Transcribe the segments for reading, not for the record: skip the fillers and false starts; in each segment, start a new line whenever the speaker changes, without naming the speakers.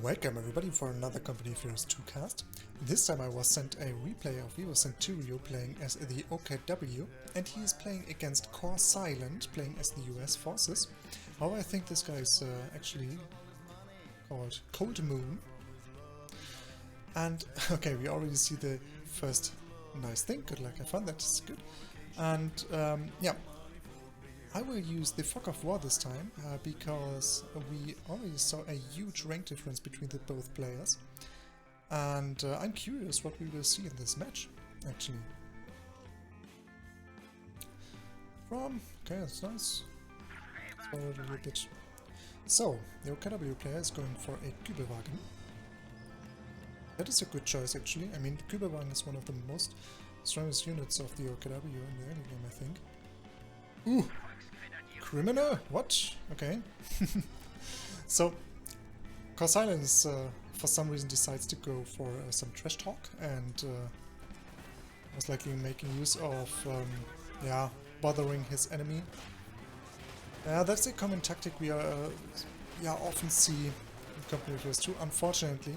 Welcome everybody for another Company of Heroes 2 cast. This time I was sent a replay of EvoZenturio playing as the OKW, and he is playing against Core Silent, playing as the US forces. However, I think this guy is actually called Cold Moon. And okay, we already see the first nice thing. Good luck, have fun, that's good. And yeah, I will use the Fog of War this time because we already saw a huge rank difference between the both players, and I'm curious what we will see in this match, actually. Okay, that's nice. It's already a little bit. So, the OKW player is going for a Kübelwagen. That is a good choice, actually. I mean, the Kübelwagen is one of the most strongest units of the OKW in the early game, I think. Ooh! Criminal? What? Okay. So, Core Silence for some reason decides to go for some trash talk and most likely making use of, yeah, bothering his enemy. That's a common tactic we yeah, often see in Company of Heroes 2, unfortunately,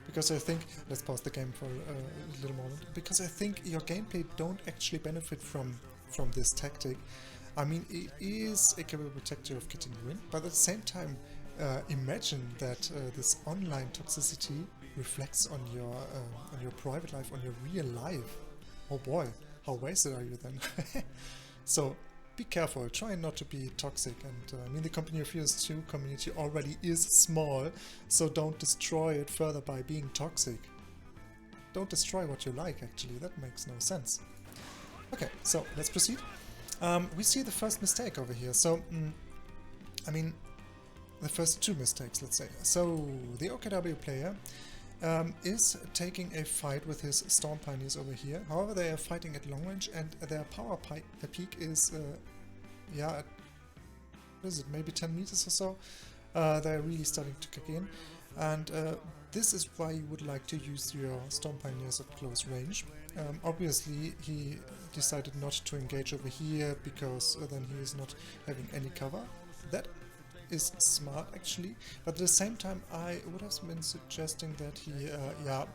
because I think, let's pause the game for a little moment, because I think your gameplay don't actually benefit from this tactic. I mean, it is a capable tactic of getting you in, but at the same time, imagine that this online toxicity reflects on your private life, on your real life. Oh boy, how wasted are you then? So be careful, try not to be toxic, and I mean, the Company of Heroes 2 community already is small, so don't destroy it further by being toxic. Don't destroy what you like, actually, that makes no sense. Okay, so let's proceed. We see the first mistake over here, so, I mean, the first two mistakes, let's say. So, the OKW player is taking a fight with his Storm Pioneers over here. However, they are fighting at long range, and their power peak is, yeah, what is it, maybe 10 meters or so? They're really starting to kick in, and this is why you would like to use your Storm Pioneers at close range. Obviously, he decided not to engage over here because then he is not having any cover. That is smart, actually, but at the same time I would have been suggesting that he yeah,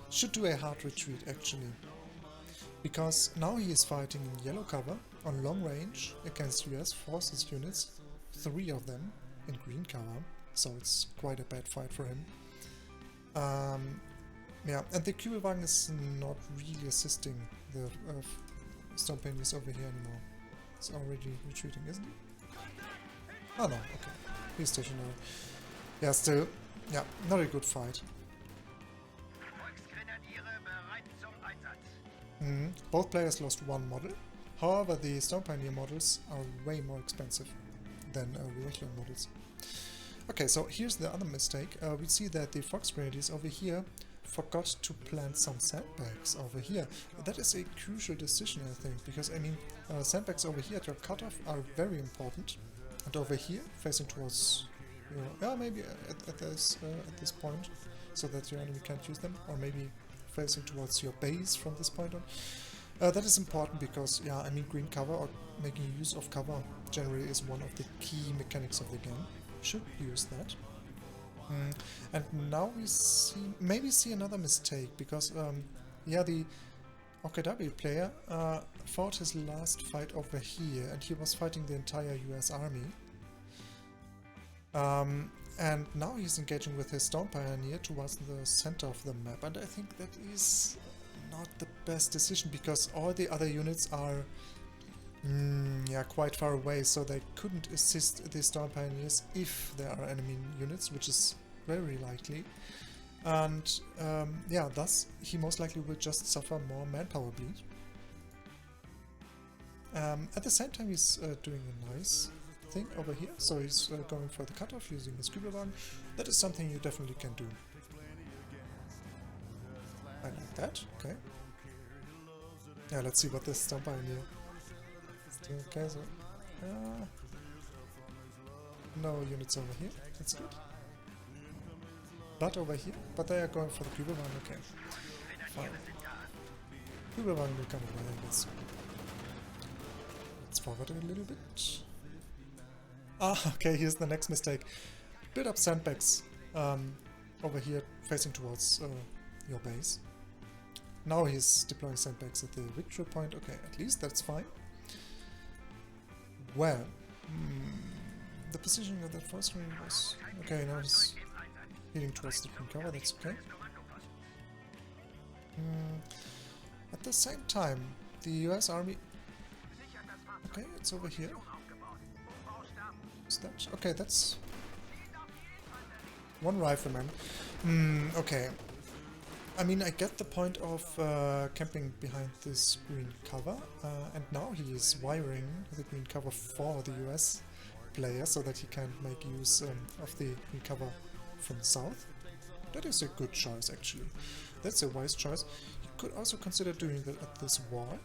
should do a hard retreat, actually, because now he is fighting in yellow cover on long range against US forces units, 3 of them in green cover, so it's quite a bad fight for him. Yeah, and the Kübelwagen is not really assisting the Storm Pioneers over here anymore. It's already retreating, isn't he? Oh no, okay. He's stationary. Yeah, still, yeah, not a good fight. Both players lost one model. However, the Storm Pioneer models are way more expensive than regular models. Okay, so here's the other mistake. We see that the Fox Grenadiers over here forgot to plant some sandbags over here. That is a crucial decision, I think, because I mean, sandbags over here at your cutoff are very important, and over here, facing towards, yeah, maybe at this point, so that your enemy can't use them, or maybe facing towards your base from this point on. That is important because, yeah, I mean, green cover or making use of cover generally is one of the key mechanics of the game. Should use that. And now we maybe see another mistake, because yeah, the OKW player fought his last fight over here, and he was fighting the entire US army. And now he's engaging with his Storm Pioneer towards the center of the map, and I think that is not the best decision, because all the other units are yeah, quite far away, so they couldn't assist the Storm Pioneers if there are enemy units, which is very likely. And yeah, thus he most likely will just suffer more manpower bleed. At the same time, he's doing a nice thing over here, so he's going for the cutoff using his Kübelwagen. That is something you definitely can do. I like that, okay. Yeah, let's see what this Storm Pioneer. Okay, so no units over here, that's good. Blood over here, but they are going for the Kübelwagen, okay. Fine. Kübelwagen will come away, I guess. Let's forward it a little bit. Ah, okay, here's the next mistake. build up sandbags over here facing towards your base. Now he's deploying sandbags at the victory point. Okay, at least that's fine. Well, the positioning of that first ring was... Okay, now he's heading towards the green cover, that's okay. At the same time, the US Army... Okay, it's over here. Is that... Okay, that's... one rifleman. Okay. I mean, I get the point of camping behind this green cover, and now he is wiring the green cover for the US player so that he can make use of the green cover from the south. That is a good choice, actually. That's a wise choice. You could also consider doing that at this wall.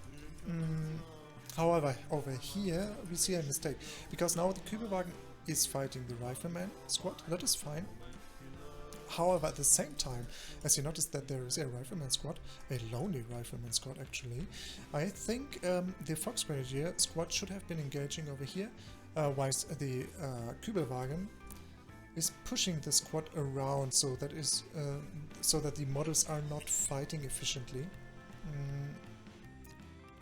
However, over here we see a mistake, because now the Kübelwagen is fighting the rifleman squad. That is fine. However, at the same time, as you notice that there is a rifleman squad, a lonely rifleman squad actually, I think the Fox Grenadier squad should have been engaging over here, whilst the Kübelwagen is pushing the squad around, so that is so that the models are not fighting efficiently.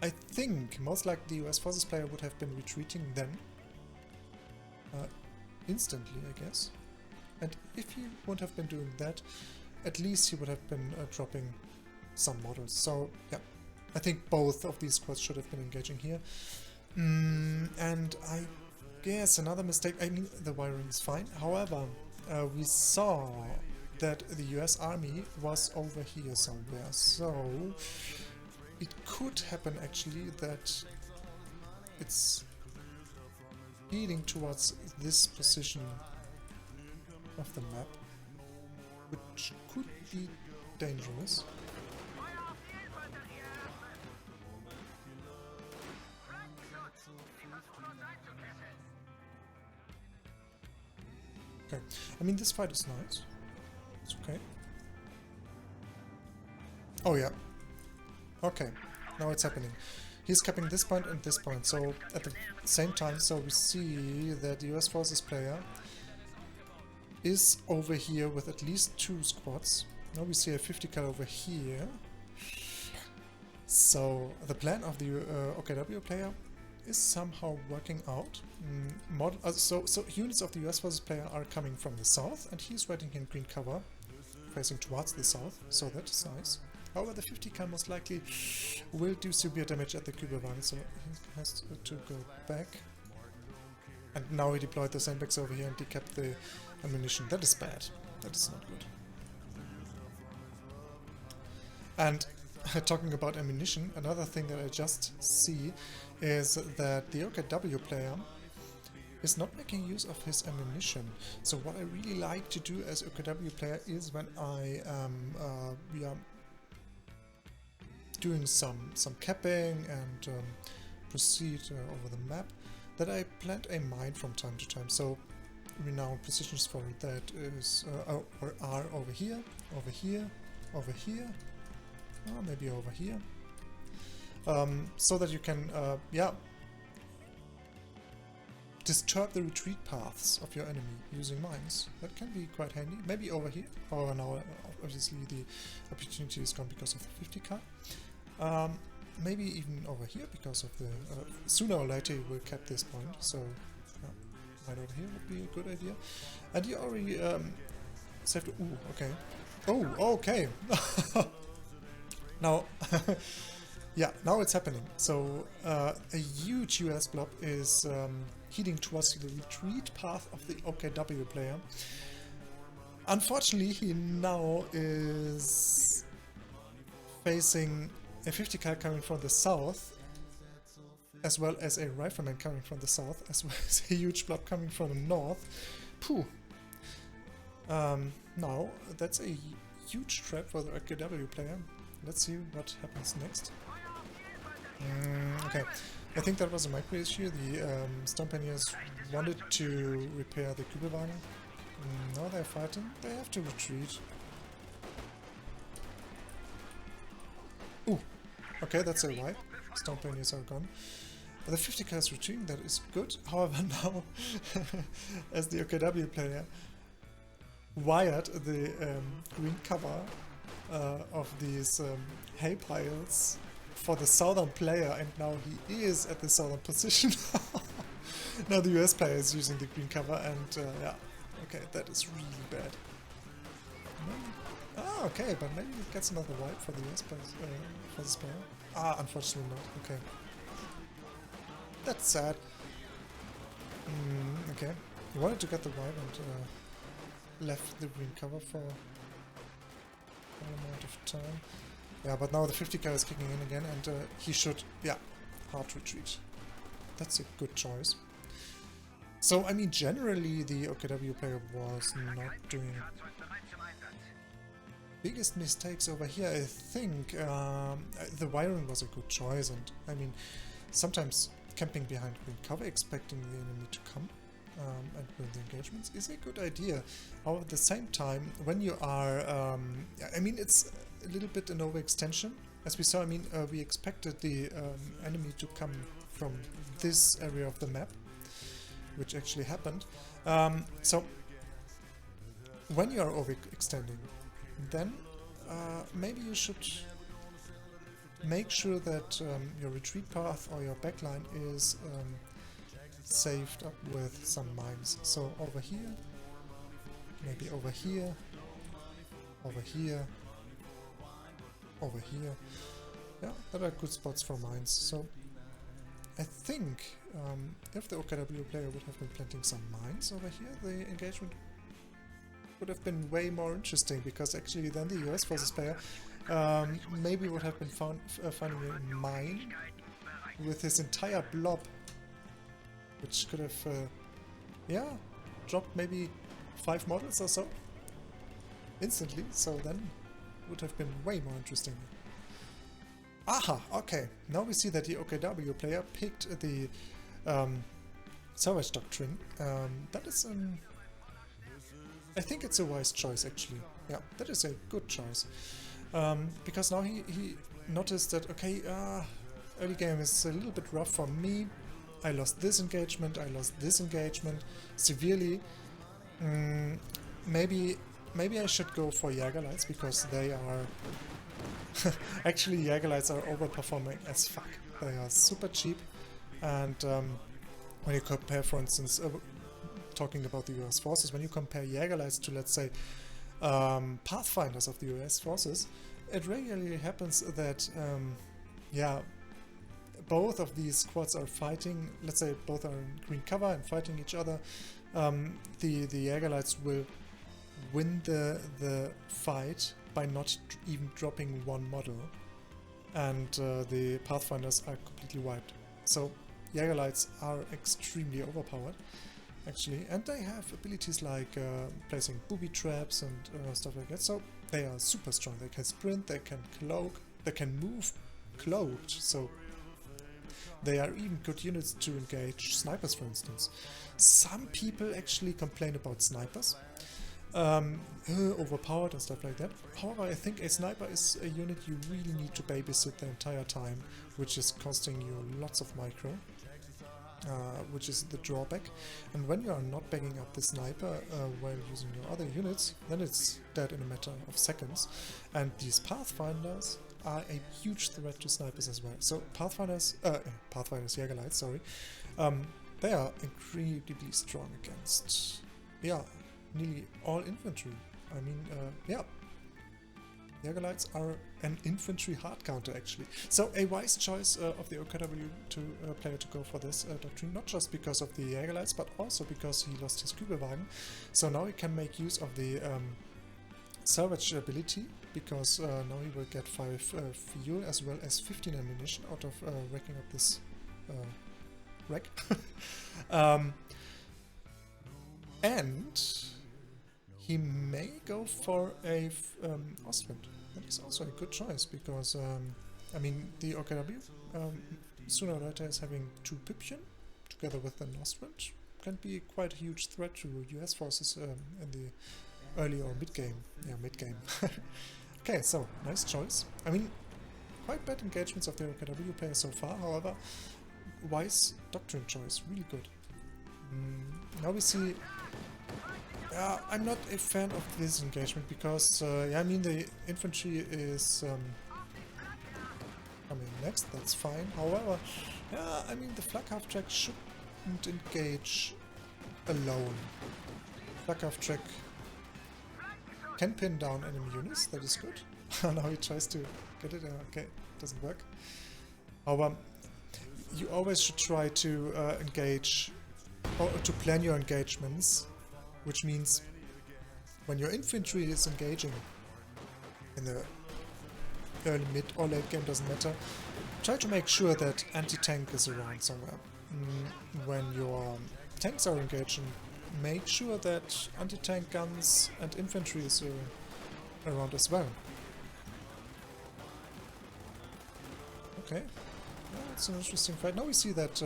I think most likely the US Forces player would have been retreating then, instantly, I guess. And if he wouldn't have been doing that, at least he would have been dropping some models. So yeah, I think both of these squads should have been engaging here. And I guess another mistake, I mean, the wiring is fine. However, we saw that the US Army was over here somewhere. So it could happen actually that it's heading towards this position of the map, which could be dangerous. Okay, I mean, this fight is nice. It's okay. Oh yeah. Okay, now it's happening. He's capping this point and this point, so at the same time, so we see that the US Forces player is over here with at least 2 squads. Now we see a 50 cal over here. So the plan of the OKW player is somehow working out. So units of the US Forces player are coming from the south, and he's riding in green cover, facing towards the south, so that is nice. However, the 50 cal most likely will do severe damage at the Kübelwagen, so he has to go back. And now he deployed the sandbags over here and decapped the ammunition. That is bad. That is not good. And talking about ammunition, another thing that I just see is that the OKW player is not making use of his ammunition. So what I really like to do as OKW player is when I we are doing some capping and proceed over the map, that I plant a mine from time to time. So renowned positions for that is or are over here, over here, over here, or maybe over here, so that you can yeah, disturb the retreat paths of your enemy using mines. That can be quite handy. Maybe over here. However, now obviously the opportunity is gone because of the 50 car. Maybe even over here because of the sooner or later you will cap this point. So right over here would be a good idea. And you already saved. Ooh, okay. Oh, okay. Now, yeah, now it's happening. So a huge US blob is heading towards the retreat path of the OKW player. Unfortunately, he now is facing a 50 cal coming from the south, as well as a rifleman coming from the south, as well as a huge blob coming from the north. Pooh. Now, that's a huge trap for the OKW player. Let's see what happens next. Okay, I think that was a micro issue. The Stompaniers wanted to repair the Kübelwagen. Now they're fighting. They have to retreat. Ooh, okay, that's a wipe. Stompaniers are gone. The 50 cal is retreating, that is good. However, now, as the OKW player wired the green cover of these hay piles for the southern player, and now he is at the southern position. Now the US player is using the green cover, and yeah, okay, that is really bad. Ah, okay, but maybe he gets another wipe for the US player, for this player. Ah, unfortunately not. Okay, that's sad. Okay, he wanted to get the wipe and left the green cover for an amount of time. Yeah, but now the 50k is kicking in again, and he should, yeah, hard retreat. That's a good choice. So, I mean, generally the OKW player was not doing biggest mistakes over here. I think the wiring was a good choice, and I mean, sometimes camping behind green cover, expecting the enemy to come and win the engagements is a good idea. However, at the same time, when you are, I mean, it's a little bit an overextension. As we saw, I mean, we expected the enemy to come from this area of the map, which actually happened. So, when you are overextending, then maybe you should make sure that your retreat path or your backline is saved up with some mines. So over here, maybe over here, over here, over here. Yeah, that are good spots for mines. So I think if the OKW player would have been planting some mines over here, the engagement would have been way more interesting, because actually then the US forces player maybe would have been finding a mine with his entire blob, which could have, yeah, dropped maybe 5 models or so instantly, so then would have been way more interesting. Aha, okay, now we see that the OKW player picked the salvage doctrine. That is I think it's a wise choice, actually. Yeah, that is a good choice. Because now he noticed that, okay, early game is a little bit rough for me. I lost this engagement, severely. Maybe I should go for Jägerlights, because they are... Actually, Jägerlights are overperforming as fuck. They are super cheap, and when you compare, for instance, talking about the US forces, when you compare Jägerlights to, let's say, Pathfinders of the US forces, it regularly happens that, yeah, both of these squads are fighting. Let's say both are in green cover and fighting each other. The Jägerlights will win the fight by not even dropping one model, and the Pathfinders are completely wiped. So Jägerlights are extremely overpowered, actually, and they have abilities like placing booby traps and stuff like that, so they are super strong. They can sprint, they can cloak, they can move cloaked, so they are even good units to engage snipers, for instance. Some people actually complain about snipers, overpowered and stuff like that. However, I think a sniper is a unit you really need to babysit the entire time, which is costing you lots of micro. Which is the drawback, and when you are not backing up the sniper while using your other units, then it's dead in a matter of seconds, and these Pathfinders are a huge threat to snipers as well. So Pathfinders, Jägerlights, sorry, they are incredibly strong against, yeah, nearly all infantry. I mean, yeah, Jägerlights are an infantry hard counter, actually. So a wise choice of the OKW player to go for this doctrine, not just because of the Jägerlights, but also because he lost his Kübelwagen. So now he can make use of the salvage ability, because now he will get 5 fuel as well as 15 ammunition out of racking up this wreck. And he may go for a Ostwind. That is also a good choice, because I mean, the OKW sooner or later is having 2 Püppchen together with an Ostwind. Can be quite a huge threat to US forces in the early or mid game. Yeah, mid game. Okay, so nice choice. I mean, quite bad engagements of the OKW player so far. However, wise doctrine choice, really good. Now we see I'm not a fan of this engagement because, yeah, I mean, the infantry is coming next, that's fine. However, yeah, I mean, the flak half-track shouldn't engage alone. Flak half-track can pin down enemy units, that is good. Now he tries to get it, okay, doesn't work. However, you always should try to engage, or to plan your engagements, which means when your infantry is engaging in the early, mid or late game, doesn't matter, try to make sure that anti-tank is around somewhere. When your tanks are engaging, make sure that anti-tank guns and infantry is around as well. Okay, yeah, it's an interesting fight. Now we see that,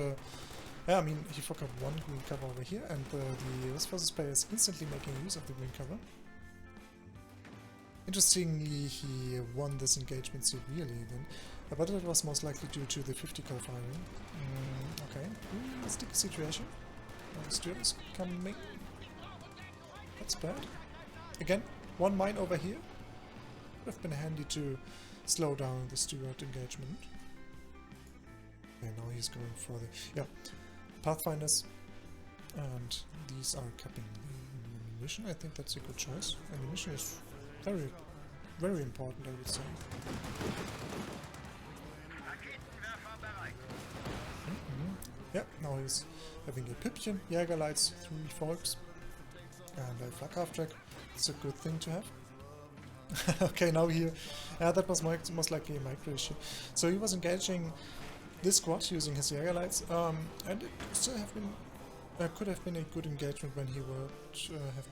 yeah, I mean, he forgot one green cover over here, and the US Forces player is instantly making use of the green cover. Interestingly, he won this engagement severely then, but it was most likely due to the 50 cal firing. Okay, sticky situation. The students coming. That's bad. Again, one mine over here. Would have been handy to slow down the Stuart engagement. Okay, now he's going for the... yeah, Pathfinders. And these are capping the ammunition. I think that's a good choice. Ammunition is very, very important, I would say. Yeah, now he's having a Püppchen, Jägerlights, 3 Volks, and a flak half-track. It's a good thing to have. Okay, now here, that was most likely a micro issue. So he was engaging this squad using his Jägerlights, and it still have been, could have been a good engagement when he would have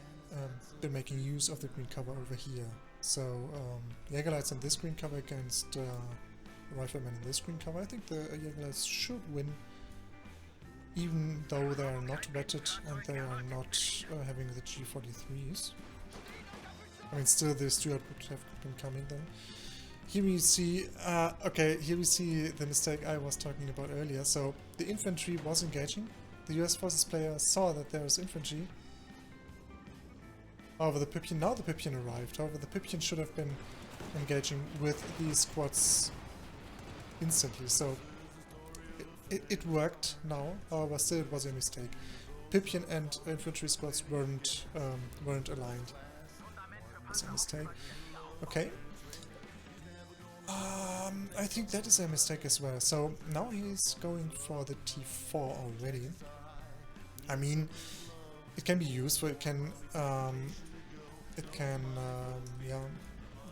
been making use of the green cover over here. So Jägerlights on this green cover against Riflemen in this green cover. I think the Jägerlights should win, even though they are not wetted and they are not having the G43s. I mean, still the Stuart would have been coming then. Here we see, okay, here we see the mistake I was talking about earlier. So the infantry was engaging. The US Forces player saw that there is infantry. However, the Püppchen, now the Püppchen arrived. However, the Püppchen should have been engaging with these squads instantly. So it worked now. However, still it was a mistake. Püppchen and infantry squads weren't aligned. That's a mistake. Okay. I think that is a mistake as well. So now he's going for the T4 already. I mean, it can be useful. It can yeah,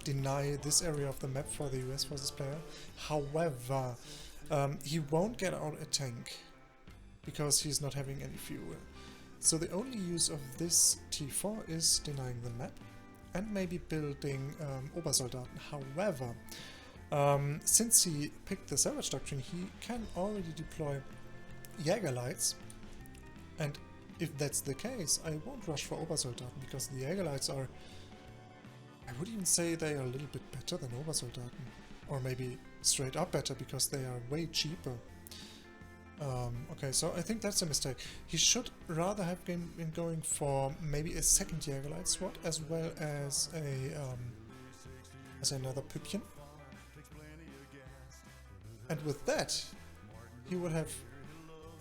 deny this area of the map for the US Forces player. However, he won't get out a tank because he's not having any fuel. So the only use of this T4 is denying the map and maybe building Obersoldaten. However, since he picked the Salvage Doctrine, he can already deploy Jägerlights, and if that's the case, I won't rush for Obersoldaten, because the Jägerlights are, I would even say they are a little bit better than Obersoldaten, or maybe straight up better, because they are way cheaper. Okay, so I think that's a mistake. He should rather have been going for maybe a second Jägerlight squad, as well as another Püppchen. And with that, he would have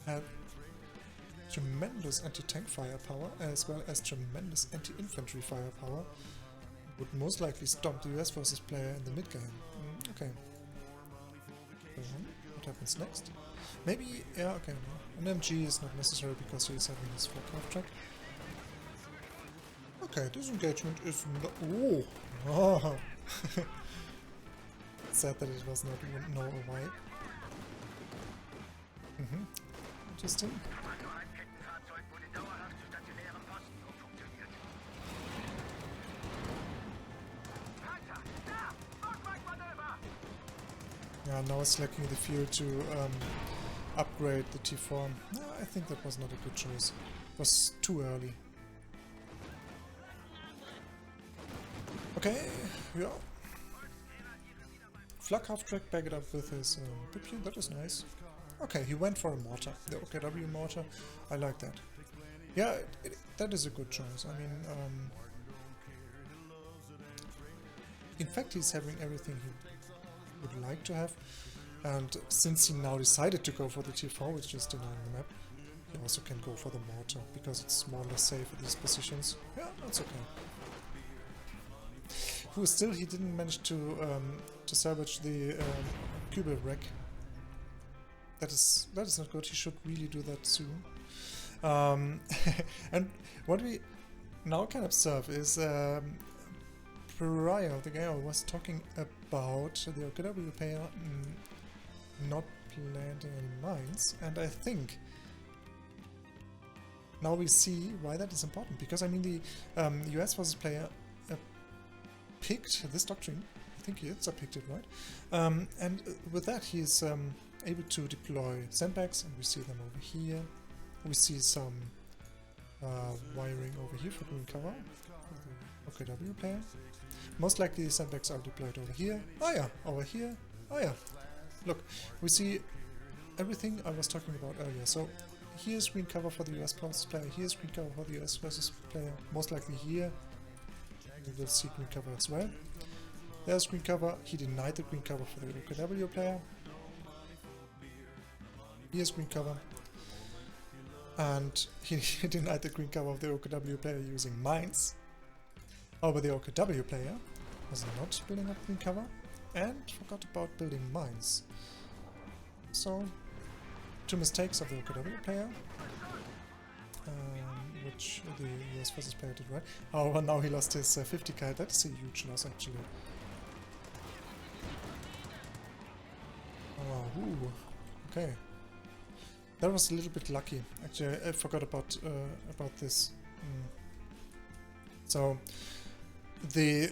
had tremendous anti-tank firepower, as well as tremendous anti-infantry firepower. Would most likely stomp the US Forces player in the mid-game. Okay. What happens next? Maybe, yeah, okay, no. An MG is not necessary because he's having his flak half-track. Okay, this engagement is not... Oh! Sad that it was not no wipe. Interesting. Yeah, now it's lacking the fuel to upgrade the T4. No, I think that was not a good choice. It was too early. Okay, yeah. Flak half-track, back it up with his Püppchen, that is nice. Okay, he went for a mortar, the OKW mortar. I like that. Yeah, that is a good choice. I mean, in fact, he's having everything he would like to have, and since he now decided to go for the T4, which is denying the map, he also can go for the mortar, because it's more or less safe at these positions. Yeah, that's okay. Who still, he didn't manage to salvage the Cube wreck. That is not good, he should really do that soon. And what we now can observe is Pariah, the guy I was talking about, the OKW player not planting any mines, and I think now we see why that is important, because I mean the US versus player picked this doctrine. I think he picked it, right? And with that he is able to deploy sandbags, and we see them over here. We see some wiring over here for green cover for the OKW player. Most likely the sandbags are deployed over here. Oh yeah, over here. Oh yeah. Look, we see everything I was talking about earlier. So here's green cover for the US versus player, here's green cover for the US versus player. Most likely here we will see green cover as well. There's green cover. He denied the green cover for the OKW player. Here's green cover. And he denied the green cover of the OKW player using mines. However, the OKW player was not building up green cover and forgot about building mines. So, two mistakes of the OKW player, which the US versus player did right. However, now he lost his 50k. That is a huge loss, actually. Oh, ooh. Okay. That was a little bit lucky. Actually, I forgot about this. So the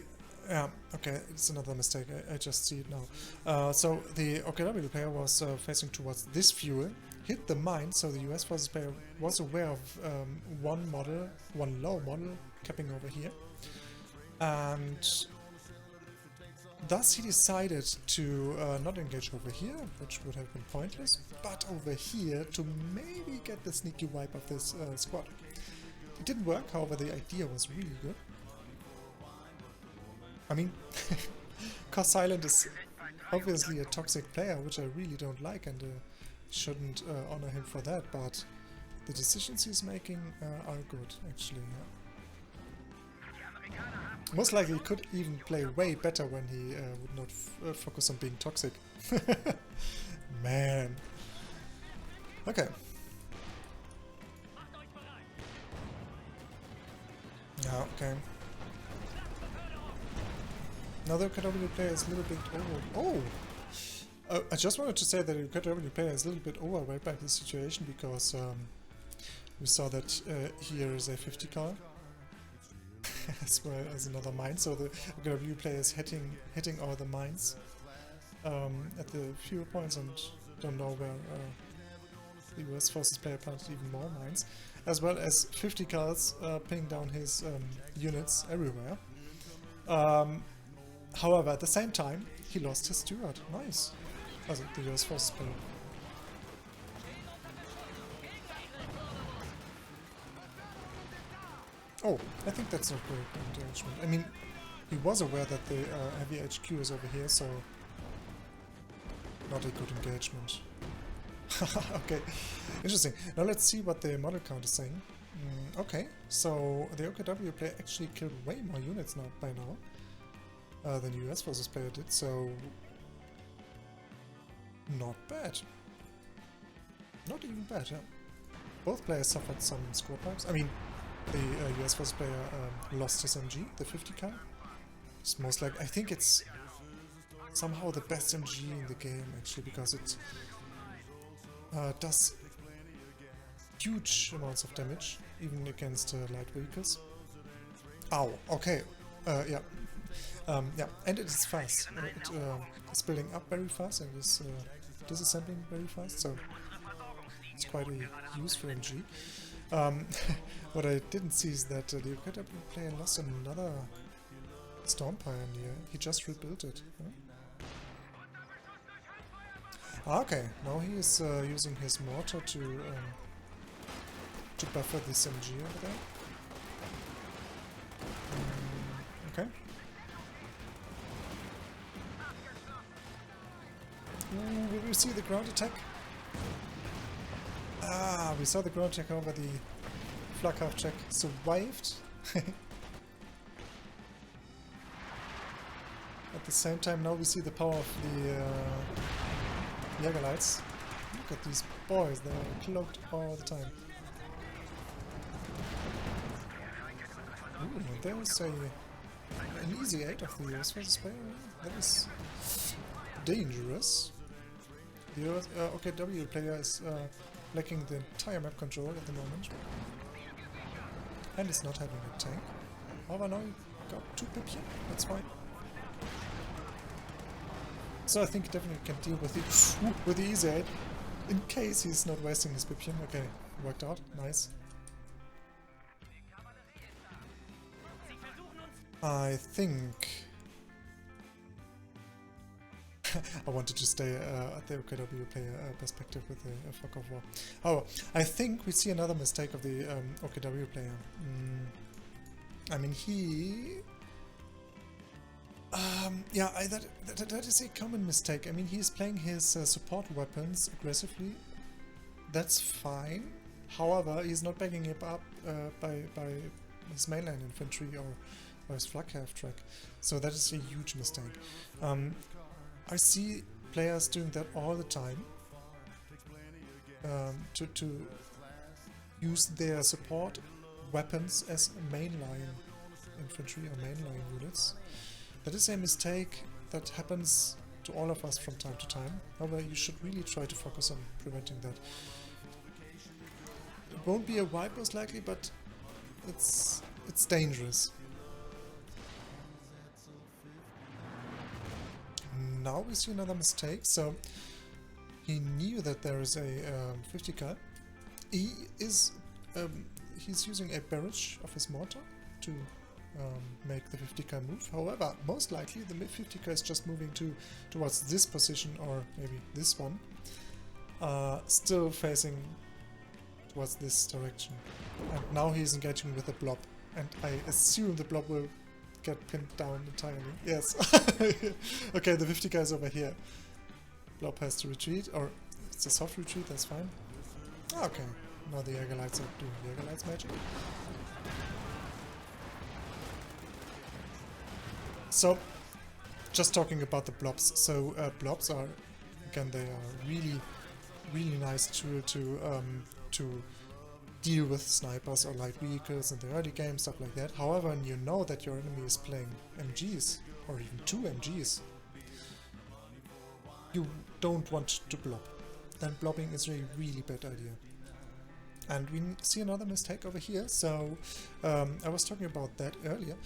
okay, it's another mistake. I just see it now. So the OKW player was facing towards this fuel, hit the mine. So the US versus player was aware of one low model capping over here, and thus he decided to not engage over here, which would have been pointless, but over here to maybe get the sneaky wipe of this squad. It didn't work, however the idea was really good. I mean, Cause Silent is obviously a toxic player, which I really don't like, and shouldn't honor him for that, but the decisions he's making are good, actually. Yeah. Most likely he could even play way better when he would not focus on being toxic. Man. Okay. Yeah, okay. Now the OKW player is a little bit over. Oh! I just wanted to say that the OKW player is a little bit overwhelmed by this situation, because we saw that here is a 50 car as well as another mine, so the OKW player is hitting all the mines at the fuel points, and don't know where the US forces player planted even more mines, as well as 50 cars pinning down his units everywhere. However, at the same time, he lost his steward. Nice. Also, the US forces player. Oh, I think that's not great engagement. I mean, he was aware that the heavy HQ is over here, so not a good engagement. Okay, interesting. Now let's see what the model count is saying. Okay, so the OKW player actually killed way more units now by now than US versus player did, so not bad. Not even bad, yeah. Both players suffered some squad wipes. I mean, the US versus player lost his MG, the 50 car. It's most like, I think it's somehow the best MG in the game, actually, because it does huge amounts of damage, even against light vehicles. Ow, okay, yeah. Yeah, and it is fast. It's building up very fast, and is disassembling very fast, so it's quite a useful MG. What I didn't see is that the OKW player lost another Storm Pioneer. He just rebuilt it. Okay, now he is using his mortar to to buffer this MG over there. Okay. Ooh, will we see the ground attack? Ah, we saw the ground attack over the flak half check. Survived. At the same time, now we see the power of the Jäger lights. Look at these boys, they're cloaked all the time. Ooh, there's an easy 8 of the US versus player. That is dangerous. The OKW player is lacking the entire map control at the moment. And is not having a tank. However, now he got 2 Pipian, that's fine. So I think he definitely can deal with the easy 8. In case he's not wasting his Pipian. Okay, worked out, nice. I think I wanted to stay at the OKW player perspective with the Fog of War. Oh, I think we see another mistake of the OKW player. I mean, he... yeah, that is a common mistake. I mean, he's playing his support weapons aggressively. That's fine. However, he's not backing it up by his mainline infantry or his flak half track. So that is a huge mistake. I see players doing that all the time. To use their support weapons as mainline infantry or mainline units. That is a mistake that happens to all of us from time to time. However, you should really try to focus on preventing that. It won't be a wipe most likely, but it's dangerous. Now we see another mistake. So he knew that there is a 50 cal. He's using a barrage of his mortar to make the 50 cal move. However, most likely the 50 cal is just moving towards this position or maybe this one, still facing towards this direction. And now he's engaging with the blob, and I assume the blob will get pinned down entirely. Yes. Okay, the 50 cal is over here. Blob has to retreat, or it's a soft retreat, that's fine. Okay, now the Jäger lights are doing Jäger lights magic. So, just talking about the blobs. So, blobs are, again, they are really nice tool to deal with snipers or light vehicles in the early game, stuff like that. However, when you know that your enemy is playing MGs, or even 2 MGs, you don't want to blob. Then blobbing is a really bad idea. And we see another mistake over here. So, I was talking about that earlier.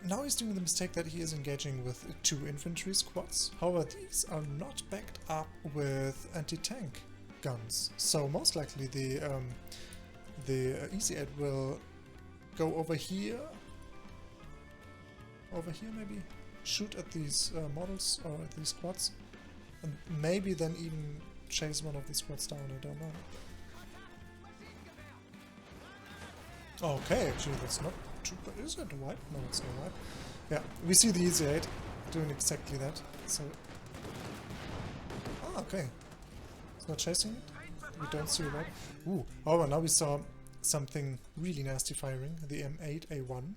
Now he's doing the mistake that he is engaging with 2 infantry squads. However, these are not backed up with anti-tank guns. So most likely the easy 8 will go over here maybe, shoot at these models or at these squads, and maybe then even chase one of these squads down, I don't know. Okay, actually that's not too bad. Is it a wipe? No, it's no wipe. Yeah, we see the easy 8 doing exactly that. So, okay. It's not chasing it. We don't see a wipe. Ooh, oh, now we saw something really nasty firing. The M8A1.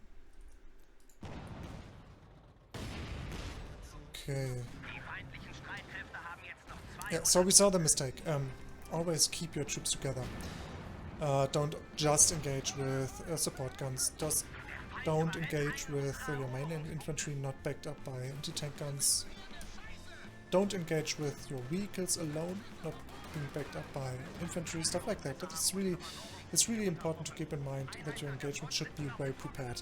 Okay. Yeah, so we saw the mistake. Always keep your troops together. Don't just engage with support guns. Just don't engage with your main infantry not backed up by anti-tank guns. Don't engage with your vehicles alone, not being backed up by infantry, stuff like that. It's really important to keep in mind that your engagement should be well prepared.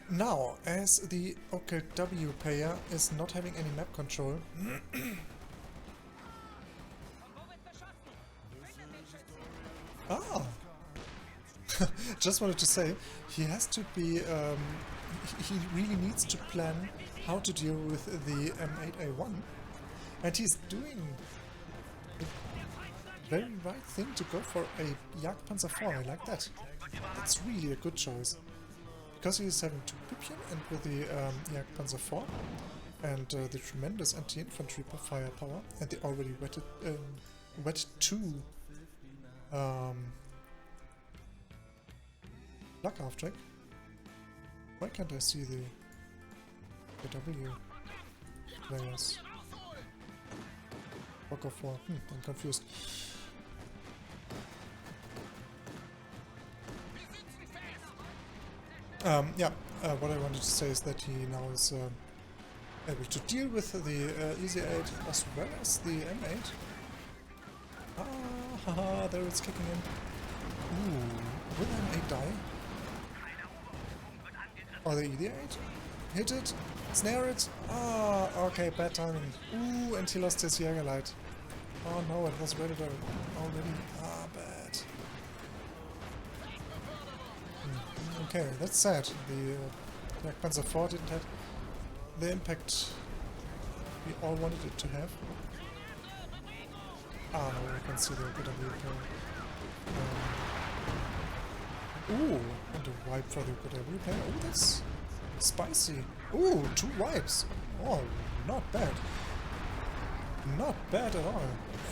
Now, as the OKW player is not having any map control, just wanted to say, he has to be, he really needs to plan how to deal with the M8A1, and he's doing very right thing to go for a Jagdpanzer 4. I like that. That's really a good choice. Because he is having 2 Pipian and with the Jagdpanzer 4 and the tremendous anti-infantry firepower, and they already wetted 2 luck half track. Why can't I see the OKW players? Walker 4. I'm confused. Yeah, what I wanted to say is that he now is able to deal with the EZ8 as well as the M8. Ah, haha, there it's kicking in. Ooh, will M8 die? Or the EZ8? Hit it, snare it. Ah, okay, bad timing. Ooh, and he lost his Jägerlight. Oh no, it was ready already. Ah, bad. Okay, that's sad. The Panzer IV didn't have the impact we all wanted it to have. Ah, no, I can see the OKW. Ooh, and a wipe for the OKW player. Oh, that's spicy. Ooh, 2 wipes. Oh, not bad. Not bad at all.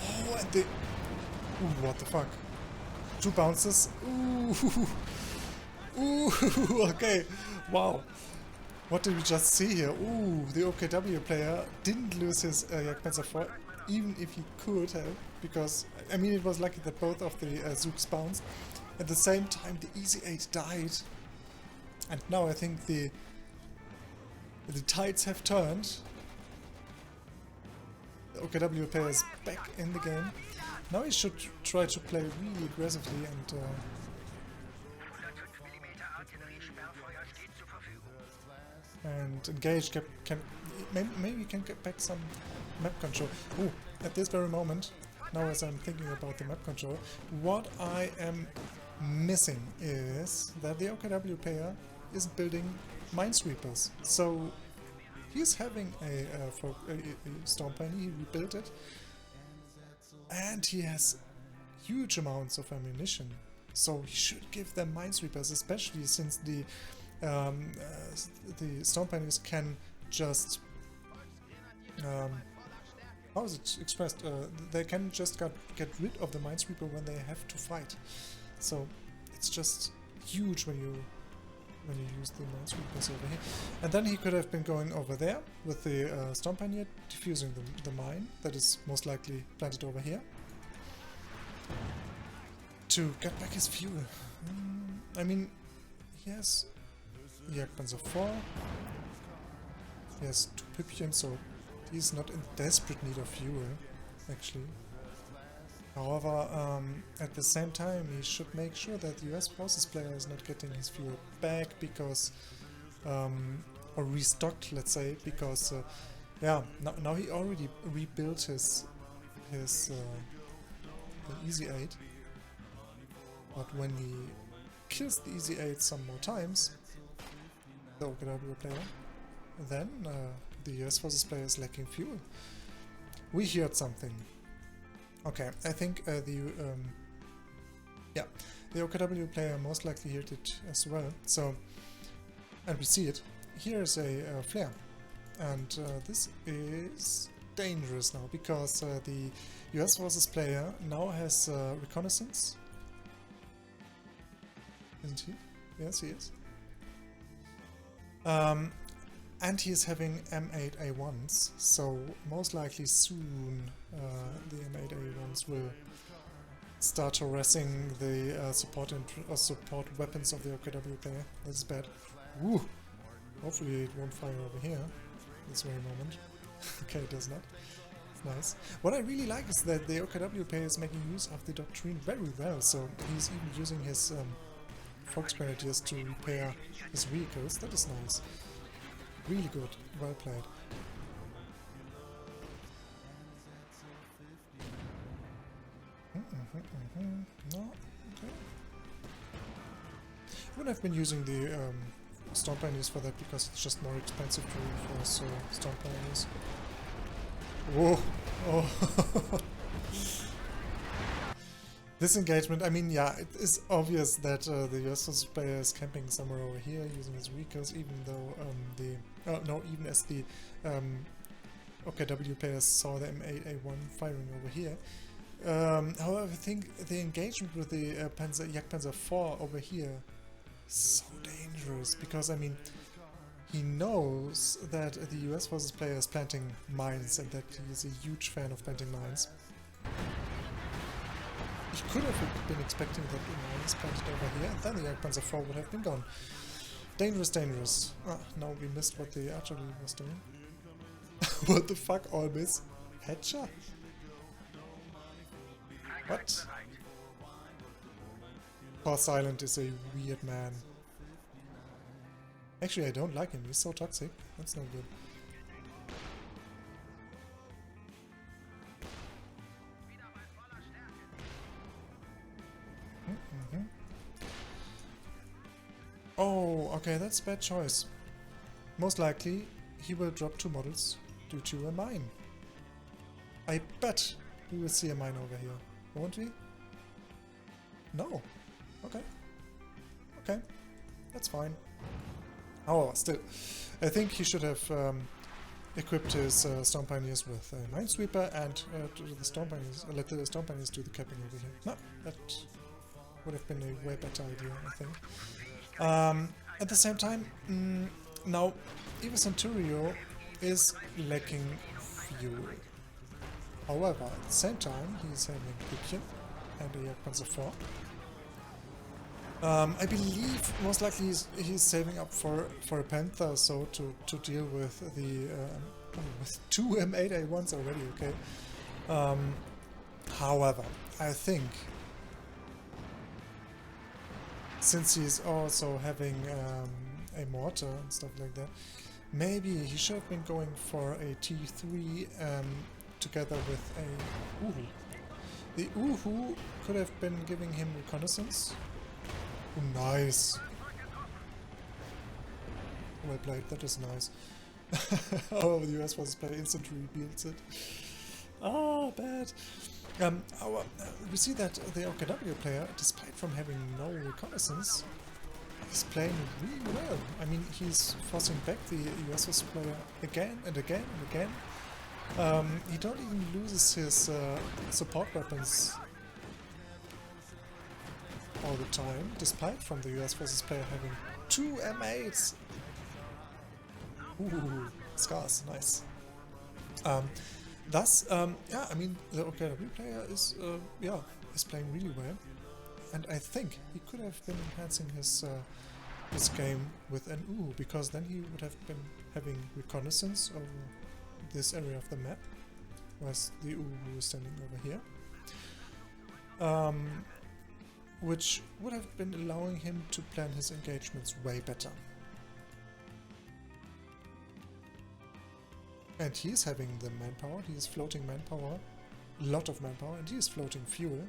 Oh, and the... Ooh, what the fuck? 2 bounces. Ooh. Ooh, okay. Wow. What did we just see here? Ooh, the OKW player didn't lose his Jagdpanzer 4, even if he could have, because, I mean, it was lucky that both of the Zooks bounced. At the same time, the EZ8 died. And now I think the tides have turned. The OKW player is back in the game. Now he should try to play really aggressively and engage. Maybe can get back some map control. Ooh, at this very moment, now as I'm thinking about the map control, what I am missing is that the OKW player is building minesweepers. So he's having a Stormpany, he rebuilt it, and he has huge amounts of ammunition. So he should give them minesweepers, especially since the Stormpanies can just how is it expressed? They can just get rid of the minesweeper when they have to fight. So it's just huge when you use the minesweepers over here. And then he could have been going over there with the Stormpanier, defusing the mine that is most likely planted over here to get back his fuel. I mean, he has Jagdpanzer 4, he has 2 Pipian, so he's not in desperate need of fuel, actually. However, at the same time, he should make sure that the US Forces player is not getting his fuel back because, or restocked, let's say, because, yeah, now he already rebuilt his EZ8, but when he kills the EZ8 some more times, the OKW player, then the US Forces player is lacking fuel. We heard something. Okay, I think the OKW player most likely heard it as well. So, and we see it. Here is a flare, and this is dangerous now because the US Forces player now has reconnaissance. Isn't he? Yes, he is. And he's having M8A1s, so most likely soon the M8A1s will start harassing the support weapons of the OKW player. That's bad. Woo! Hopefully it won't fire over here this very moment. Okay, it does not. It's nice. What I really like is that the OKW player is making use of the doctrine very well, so he's even using his Fox Grenadiers to repair his vehicles. That is nice. Really good. Well played. No, okay. I would have been using the Stormpanies for that because it's just more expensive to reinforce Stormpanies. Whoa! Oh! This engagement, I mean, yeah, it is obvious that the USF player is camping somewhere over here using his recos, even though even as the OKW players saw the M8A1 firing over here. However, I think the engagement with the Jagdpanzer 4 over here is so dangerous, because, I mean, he knows that the US forces player is planting mines and that he is a huge fan of planting mines. He could have been expecting that the mine is planted over here, and then the Jagdpanzer 4 would have been gone. Dangerous, dangerous. Ah, now we missed what the artillery was doing. What the fuck, all miss? Headshot? What? Poor Silent is a weird man. Actually, I don't like him. He's so toxic. That's no good. Oh, okay, that's a bad choice. Most likely, he will drop 2 models due to a mine. I bet we will see a mine over here, won't we? No. Okay. Okay, that's fine. Oh, still, I think he should have equipped his Storm Pioneers with a Minesweeper and the Storm Pioneers, let the Storm Pioneers do the capping over here. No, that would have been a way better idea, I think. At the same time, now EvoZenturio is lacking fuel. However, at the same time, he's having Pipian and a Jagdpanzer 4. I believe most likely he's saving up for a Panther, so to deal with the with 2 M8A1s already. Okay. However, I think since he's also having a mortar and stuff like that, maybe he should have been going for a T3 together with a Uhu. The Uhu could have been giving him reconnaissance. Oh, nice. Well played, that is nice. Oh, the US was player instantly reveals it. Ah, bad. We see that the OKW player, despite from having no reconnaissance, is playing really well. I mean, he's forcing back the USS player again and again and again. He don't even loses his support weapons all the time, despite from the US forces player having 2 M8s. Ooh, scars, nice. Thus, yeah, I mean, the OKW player is, is playing really well, and I think he could have been enhancing his game with an Uhu, because then he would have been having reconnaissance over this area of the map, whereas the Uhu is standing over here, which would have been allowing him to plan his engagements way better. And he's having the manpower, he is floating manpower, a lot of manpower, and he is floating fuel.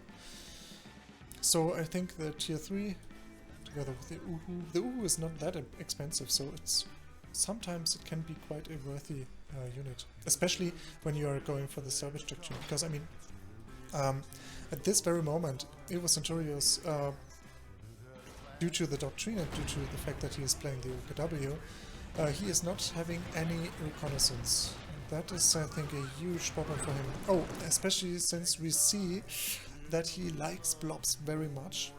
So I think the tier 3, together with the Uhu is not that expensive, so it's sometimes it can be quite a worthy unit, especially when you are going for the salvage doctrine, because I mean, at this very moment, EvoZenturio's, due to the doctrine and due to the fact that he is playing the OKW, he is not having any reconnaissance. That is, I think, a huge problem for him. Oh, especially since we see that he likes blobs very much.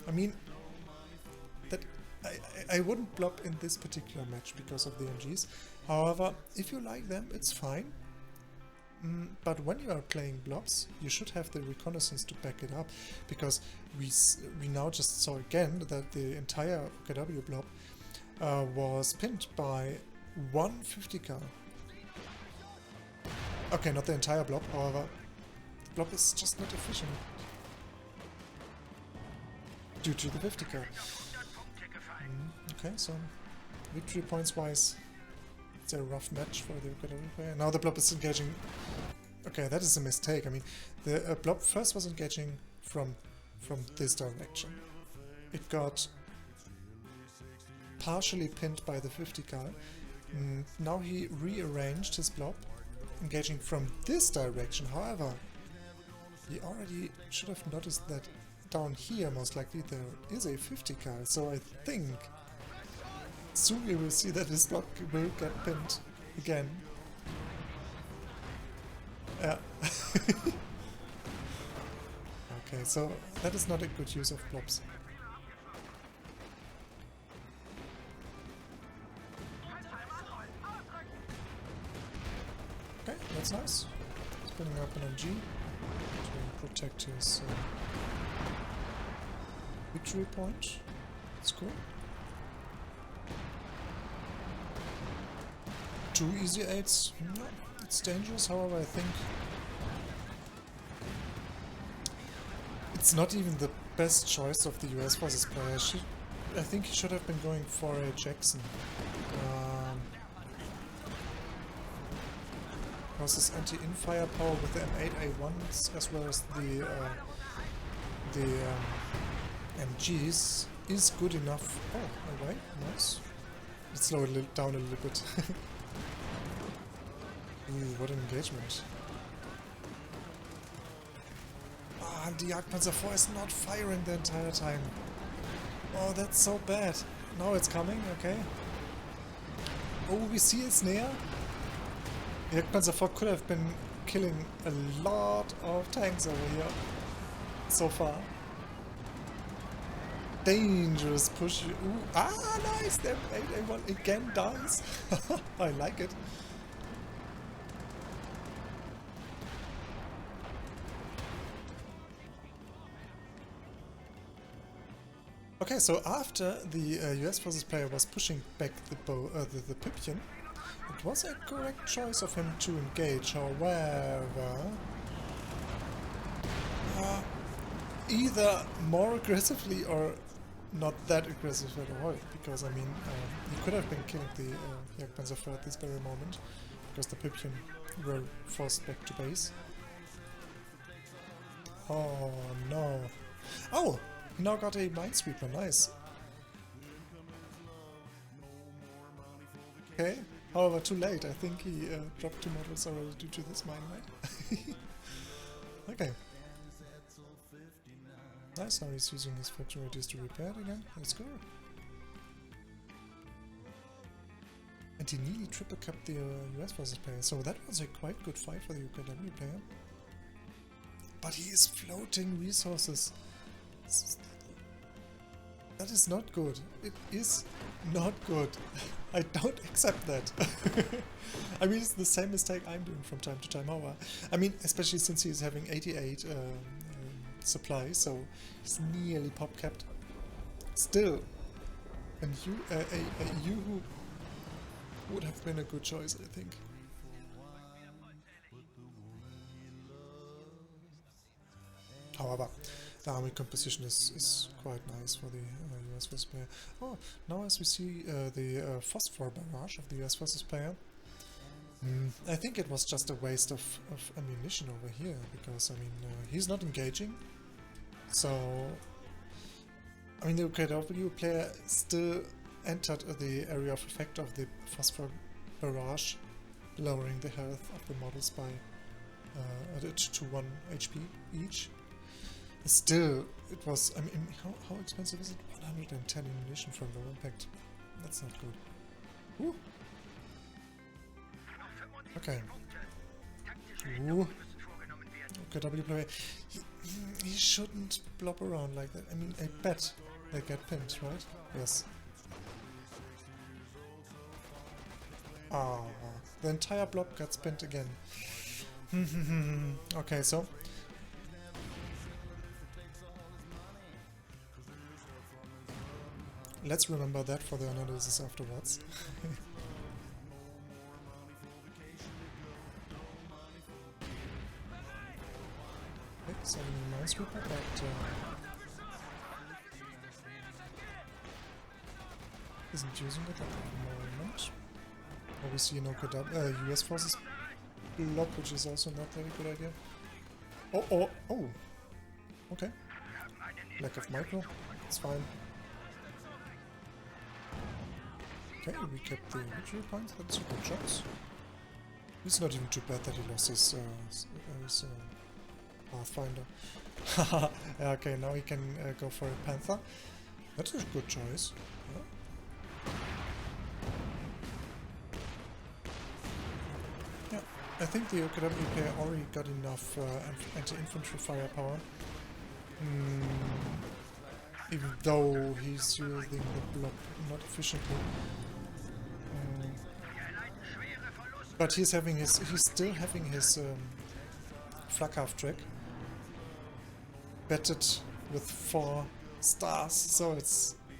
I mean, that I wouldn't blob in this particular match because of the MGs. However, if you like them, it's fine. But when you are playing blobs, you should have the reconnaissance to back it up, because we now just saw again that the entire OKW blob was pinned by 150 cal. Okay, not the entire blob, however, the blob is just not efficient due to the 50 cal. Okay, so victory points wise, it's a rough match for the OKW player. Now the blob is engaging. Okay, that is a mistake. I mean, the blob first was engaging from this direction. It got partially pinned by the 50 cal. Now he rearranged his blob, engaging from this direction. However, He already should have noticed that down here, most likely, there is a 50 cal, so I think soon we will see that this block will get pinned again. Yeah. Okay, so that is not a good use of blobs. Okay, that's nice. Spinning up an ENG to protect his victory point. That's cool. 2 easy 8s. No, it's dangerous, however, I think it's not even the best choice of the US versus player. I think he should have been going for a Jackson. Versus anti-in firepower with the M8A1s as well as the MGs is good enough. Oh, alright, nice. Let's slow it down a little bit. Ooh, what an engagement. Ah, the Jagdpanzer IV is not firing the entire time. Oh, that's so bad. Now it's coming, okay. Oh, we see it's near. The Jagdpanzer IV could have been killing a lot of tanks over here so far. Dangerous push. Ooh, ah, nice! The M8A1 again dies. I like it. Okay, so after the US forces player was pushing back the Pipkin, it was a correct choice of him to engage. However, either more aggressively or not that aggressive at all, because I mean, he could have been killing the Jagdpanzer IV at this very moment, because the Pipkin were forced back to base. Oh no! Oh! He now got a Minesweeper, nice. Okay, however, too late. I think he dropped 2 models already due to this mine, right? Okay. Nice, now he's using his factory radius to repair it again. Let's go. And he nearly triple capped the US versus player, so that was a quite good fight for the OKW player. But he is floating resources. That is not good. It is not good. I don't accept that. I mean, it's the same mistake I'm doing from time to time. However, I mean, especially since he's having 88 supply, so he's nearly pop capped. Still, and a Yuhu would have been a good choice, I think. However, the army composition is quite nice for the US versus player. Oh, now as we see the phosphor barrage of the US versus player, I think it was just a waste of ammunition over here, because, I mean, he's not engaging, so, I mean, the OKW player still entered the area of effect of the phosphor barrage, lowering the health of the models by to 1 HP each. Still, it was, I mean, how expensive is it? 110 ammunition from low impact. That's not good. Ooh. Okay. Ooh. OKW player. He shouldn't blob around like that. I mean, I bet they get pinned, right? Yes. Ah, the entire blob got pinned again. Okay, so let's remember that for the analysis afterwards. Okay, so Minesweeper, but isn't using it at the moment. Obviously, no OKW, US forces blob, which is also not a very good idea. Oh! Okay. Lack of micro, it's fine. Okay, we kept the victory points, that's a good choice. It's not even too bad that he lost his Pathfinder. Yeah, okay, now he can go for a Panther. That's a good choice. Yeah, I think the OKW player already got enough anti-infantry firepower. Even though he's using the block not efficiently. But he's still having his flak half track betted with 4 stars, so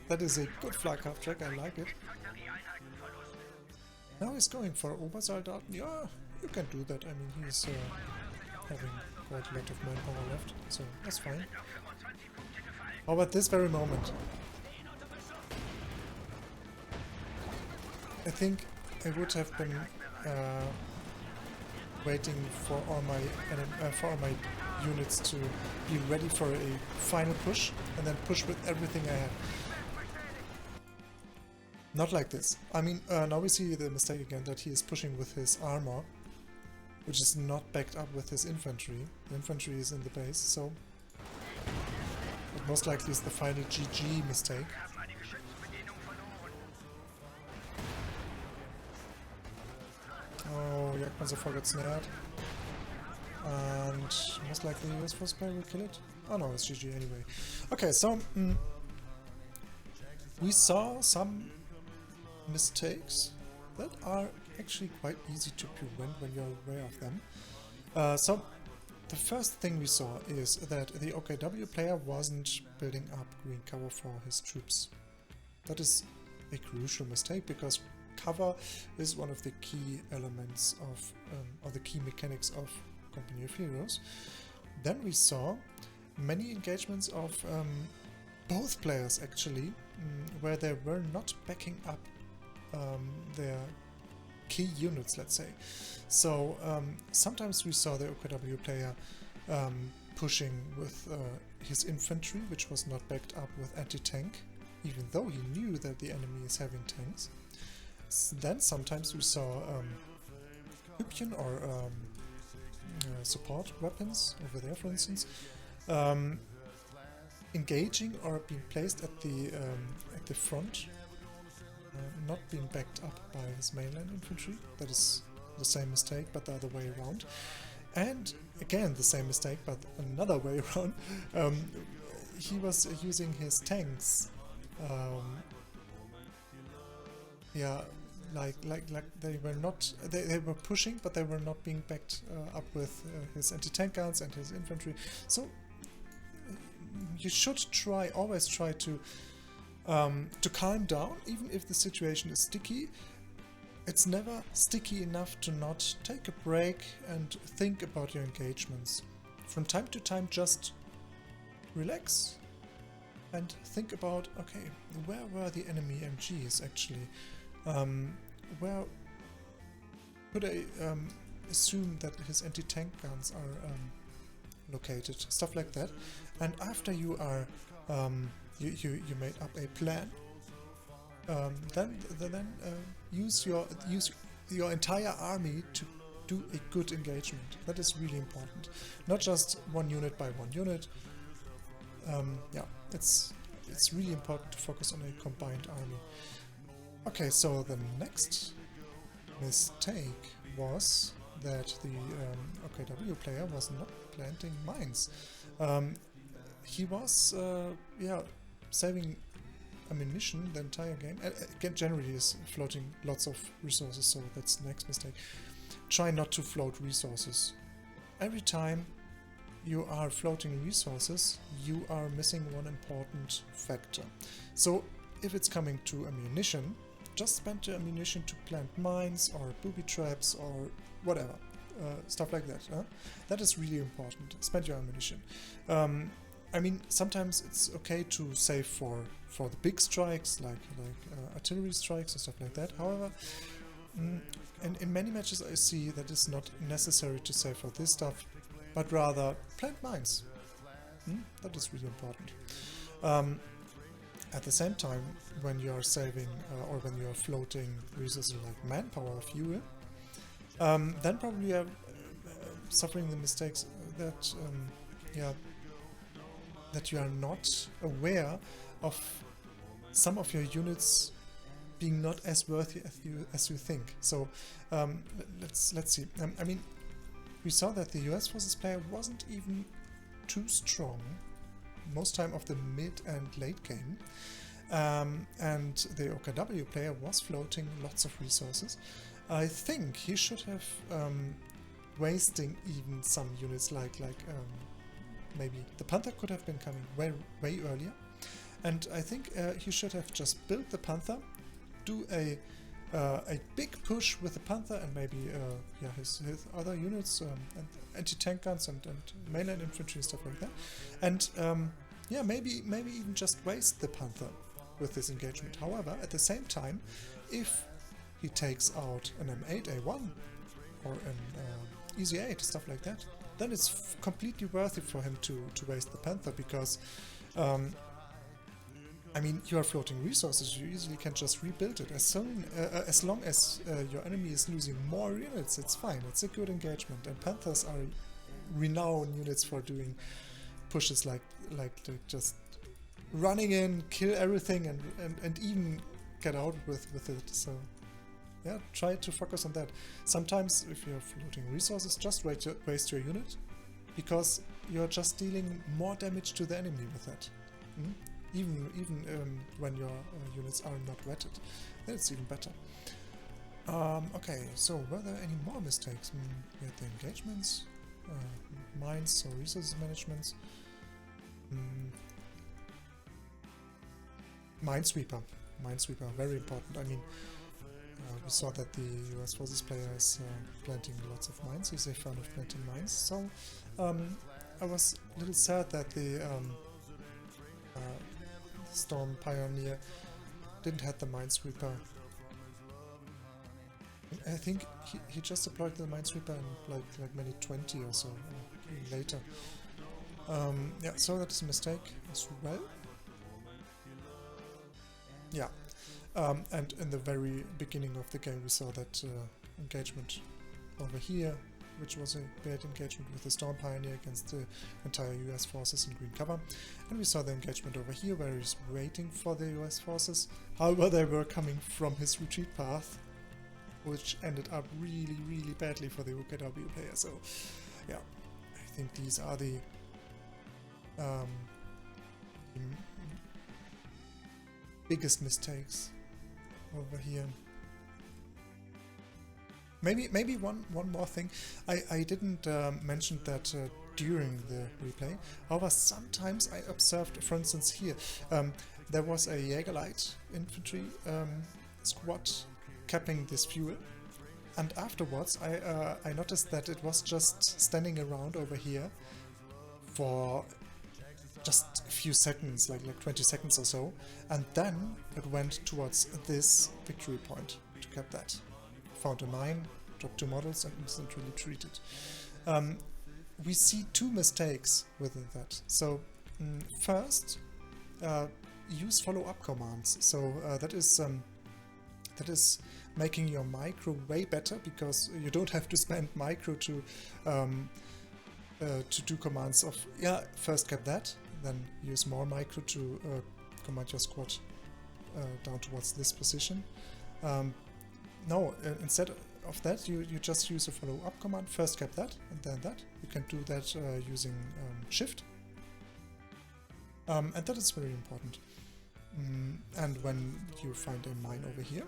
that is a good flak half track. I like it. Now he's going for Obersoldaten. Yeah, you can do that. I mean, he's having quite a lot of manpower left, so that's fine. How about this very moment? I think I would have been waiting for all my units to be ready for a final push, and then push with everything I have. Not like this. I mean, now we see the mistake again that he is pushing with his armor, which is not backed up with his infantry. The infantry is in the base, so it most likely is the final GG mistake. Oh, Jagdpanzer got snared. And most likely US Force Spy will kill it. Oh no, it's GG anyway. Okay, so we saw some mistakes that are actually quite easy to prevent when you're aware of them. So the first thing we saw is that the OKW player wasn't building up green cover for his troops. That is a crucial mistake, because cover is one of the key elements of, or the key mechanics of Company of Heroes. Then we saw many engagements of both players actually, where they were not backing up their key units, let's say. So sometimes we saw the OKW player pushing with his infantry, which was not backed up with anti-tank, even though he knew that the enemy is having tanks. Then sometimes we saw Hübchen or support weapons over there, for instance, engaging or being placed at the front, not being backed up by his mainline infantry. That is the same mistake, but the other way around. And again, the same mistake, but another way around. He was using his tanks. Yeah, like they were not. They were pushing, but they were not being backed up with his anti-tank guns and his infantry. So you should always try to calm down, even if the situation is sticky. It's never sticky enough to not take a break and think about your engagements. From time to time, just relax and think about, okay, where were the enemy MGs actually? Where could I assume that his anti-tank guns are located? Stuff like that. And after you are you made up a plan, then use your entire army to do a good engagement. That is really important. Not just one unit by one unit. Yeah, it's really important to focus on a combined army. Okay, so the next mistake was that the OKW player was not planting mines. He was saving ammunition the entire game. Again, generally is floating lots of resources, so that's the next mistake. Try not to float resources. Every time you are floating resources, you are missing one important factor. So if it's coming to ammunition, just spend your ammunition to plant mines or booby traps or whatever, stuff like that. That is really important. Spend your ammunition. I mean, sometimes it's okay to save for the big strikes, like artillery strikes and stuff like that. However, in many matches I see that it's not necessary to save for this stuff, but rather plant mines. That is really important. At the same time, when you are saving or when you are floating resources like manpower or fuel, then probably you are suffering the mistakes that yeah, that you are not aware of some of your units being not as worthy as you think. So let's see. I mean, we saw that the US Forces player wasn't even too strong most time of the mid and late game, and the OKW player was floating lots of resources. I think he should have wasting even some units like maybe the Panther could have been coming way earlier, and I think he should have just built the Panther, do a big push with the Panther and maybe yeah, his other units and anti-tank guns and mainline infantry and stuff like that, and yeah, maybe even just waste the Panther with this engagement. However, at the same time, if he takes out an M8 A1 or an Easy 8, stuff like that, then it's completely worth it for him to waste the Panther, because I mean, you are floating resources, you easily can just rebuild it. As long as your enemy is losing more units, it's fine, it's a good engagement, and Panthers are renowned units for doing pushes like just running in, kill everything, and even get out with it. So yeah, try to focus on that. Sometimes if you're floating resources, just waste your unit, because you're just dealing more damage to the enemy with that. Even when your units are not wetted, then it's even better. Okay, so were there any more mistakes? We had the engagements, mines, so resources managements. Minesweeper, very important. I mean, we saw that the US Forces player is planting lots of mines. He's a fan of planting mines. So I was a little sad that the Storm Pioneer didn't have the Minesweeper. I think he just deployed the Minesweeper in like maybe 20 or so later. Yeah, so that's a mistake as well. Yeah, and in the very beginning of the game we saw that engagement over here, which was a bad engagement with the Storm Pioneer against the entire US forces in green cover. And we saw the engagement over here where he's waiting for the US forces. However, they were coming from his retreat path, which ended up really badly for the OKW player. So yeah, I think these are the biggest mistakes over here. Maybe one more thing. I didn't mention that during the replay. However, sometimes I observed, for instance here, there was a Jägerlight infantry squad capping this fuel, and afterwards I noticed that it was just standing around over here for just a few seconds, like 20 seconds or so, and then it went towards this victory point to cap that. Found a mine, dropped 2 models, and instantly retreated. We see 2 mistakes within that. So first, use follow-up commands. So that is making your micro way better, because you don't have to spend micro to do commands of first cap that, then use more micro to command your squad down towards this position. No, instead of that, you just use a follow-up command, first cap that, and then that. You can do that using shift. And that is very important. And when you find a mine over here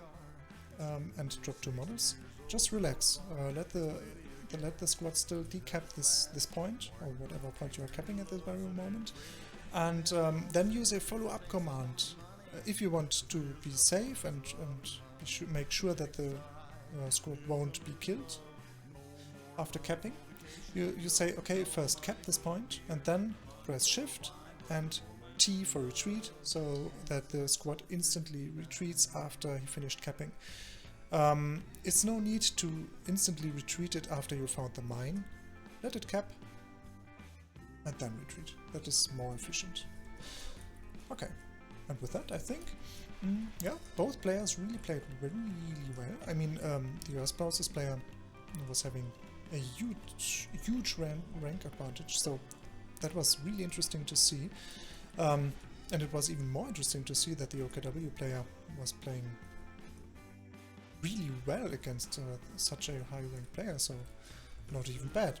and drop 2 models, just relax. Let the squad still decap this point, or whatever point you are capping at this very moment, and then use a follow-up command if you want to be safe and make sure that the squad won't be killed after capping. You say, okay, first cap this point, and then press shift and T for retreat, so that the squad instantly retreats after he finished capping. It's no need to instantly retreat it after you found the mine. Let it cap and then retreat. That is more efficient. Okay, and with that I think yeah, both players really played really well. I mean, the US Forces player was having a huge rank advantage, so that was really interesting to see. And it was even more interesting to see that the OKW player was playing really well against such a high-ranked player, so not even bad.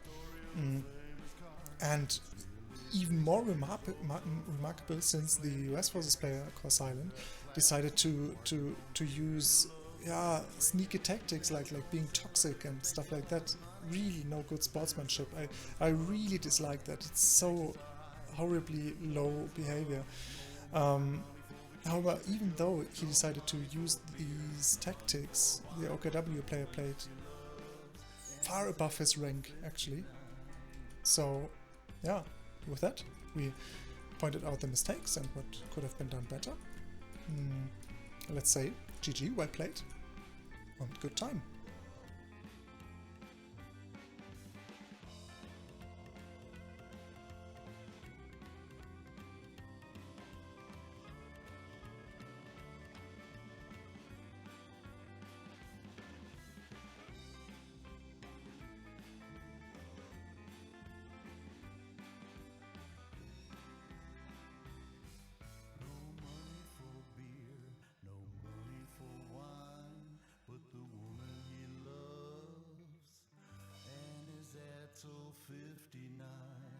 And even more remarkable, since the US Forces player, Cross Island, decided to use sneaky tactics like being toxic and stuff like that. Really no good sportsmanship. I really dislike that. It's so horribly low behavior. However, even though he decided to use these tactics, the OKW player played far above his rank, actually. So, yeah, with that, we pointed out the mistakes and what could have been done better. Let's say, GG, well played, and good time.
Till 59.